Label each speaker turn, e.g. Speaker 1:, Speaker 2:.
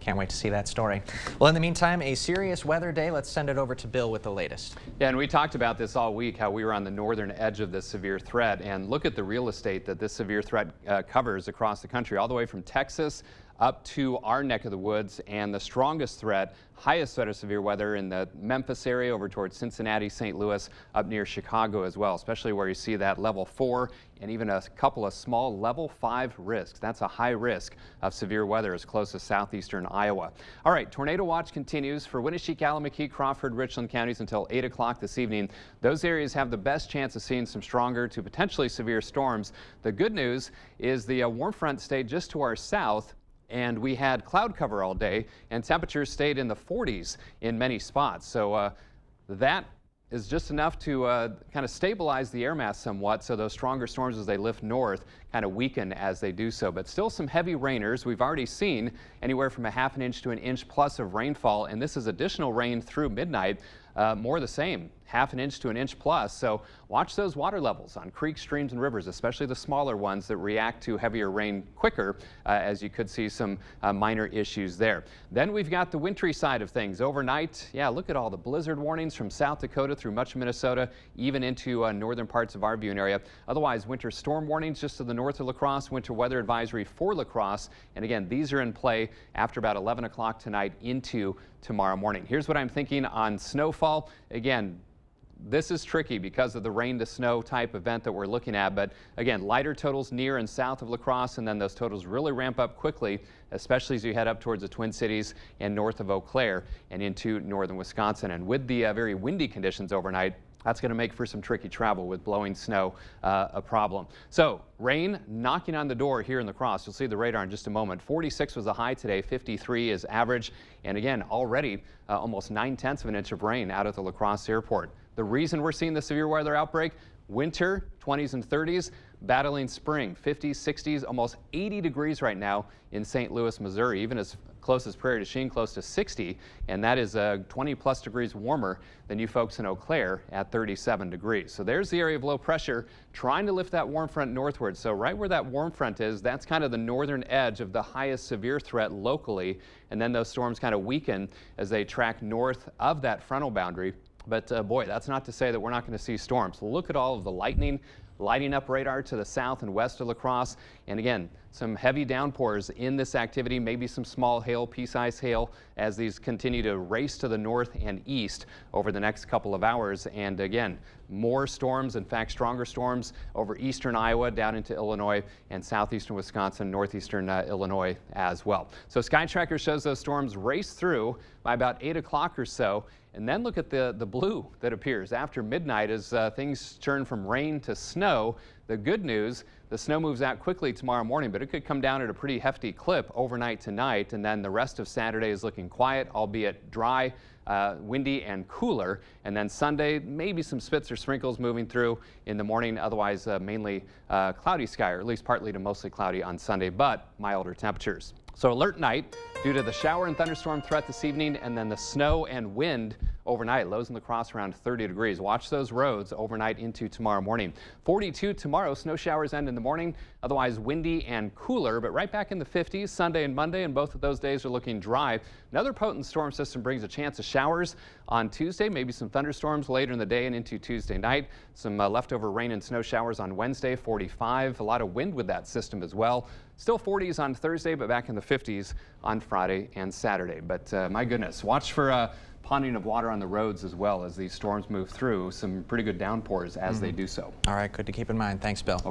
Speaker 1: Can't wait to see that story. Well, in the meantime, a serious weather day. Let's send it over to Bill with the latest.
Speaker 2: Yeah, and we talked about this all week, how we were on the northern edge of this severe threat. And look at the real estate that this severe threat covers across the country, all the way from Texas up to our neck of the woods. And the strongest threat, highest threat of severe weather in the Memphis area over towards Cincinnati, St. Louis, up near Chicago as well, especially where you see that level 4 and even a couple of small level 5 risks. That's a high risk of severe weather as close as southeastern Iowa. All right, tornado watch continues for Winneshiek, Allamakee, Crawford, Richland counties until 8 o'clock this evening. Those areas have the best chance of seeing some stronger to potentially severe storms. The good news is the warm front stayed just to our south, and we had cloud cover all day, and temperatures stayed in the 40s in many spots. So that is just enough to kind of stabilize the air mass somewhat, so those stronger storms as they lift north kind of weaken as they do so. But still some heavy rainers. We've already seen anywhere from a ½ an inch to an inch plus of rainfall, and this is additional rain through midnight. More the same, ½ an inch to an inch plus. So watch those water levels on creeks, streams, and rivers, especially the smaller ones that react to heavier rain quicker, as you could see some minor issues there. Then we've got the wintry side of things. Overnight, yeah, look at all the blizzard warnings from South Dakota through much of Minnesota, even into northern parts of our viewing area. Otherwise, winter storm warnings just to the north of La Crosse, winter weather advisory for La Crosse. And again, these are in play after about 11 o'clock tonight into tomorrow morning. Here's what I'm thinking on snowfall. Again, this is tricky because of the rain to snow type event that we're looking at. But again, lighter totals near and south of La Crosse, and then those totals really ramp up quickly, especially as you head up towards the Twin Cities and north of Eau Claire and into northern Wisconsin. And with the very windy conditions overnight, that's going to make for some tricky travel with blowing snow a problem. So rain knocking on the door here in La Crosse. You'll see the radar in just a moment. 46 was the high today. 53 is average. And again, already almost 9/10 of an inch of rain out at the La Crosse airport. The reason we're seeing the severe weather outbreak, winter, 20s and 30s, battling spring, 50s, 60s, almost 80 degrees right now in St. Louis, Missouri, even as close as Prairie du Chien, close to 60, and that is 20 plus degrees warmer than you folks in Eau Claire at 37 degrees. So there's the area of low pressure trying to lift that warm front northward. So right where that warm front is, that's kind of the northern edge of the highest severe threat locally, and then those storms kind of weaken as they track north of that frontal boundary. But boy, that's not to say that we're not going to see storms. Look at all of the lightning lighting up radar to the south and west of La Crosse. And again, some heavy downpours in this activity, maybe some small hail, pea-sized hail, as these continue to race to the north and east over the next couple of hours. And again, more storms, in fact, stronger storms over eastern Iowa down into Illinois and southeastern Wisconsin, northeastern Illinois as well. So Sky Tracker shows those storms race through by about 8 o'clock or so. And then look at the blue that appears after midnight as things turn from rain to snow. The good news, the snow moves out quickly tomorrow morning, but it could come down at a pretty hefty clip overnight tonight. And then the rest of Saturday is looking quiet, albeit dry, windy and cooler. And then Sunday, maybe some spits or sprinkles moving through in the morning. Otherwise, mainly cloudy sky, or at least partly to mostly cloudy on Sunday, but milder temperatures. So alert night due to the shower and thunderstorm threat this evening, and then the snow and wind overnight. Lows in La Crosse around 30 degrees. Watch those roads overnight into tomorrow morning. 42 tomorrow. Snow showers end in the morning. Otherwise windy and cooler, but right back in the 50s Sunday and Monday, and both of those days are looking dry. Another potent storm system brings a chance of showers on Tuesday, maybe some thunderstorms later in the day and into Tuesday night. Some leftover rain and snow showers on Wednesday, 45. A lot of wind with that system as well. Still 40s on Thursday, but back in the 50s on Friday and Saturday. But my goodness, watch for ponding of water on the roads as well as these storms move through. Some pretty good downpours as they do so.
Speaker 1: All right, good to keep in mind. Thanks, Bill. Okay.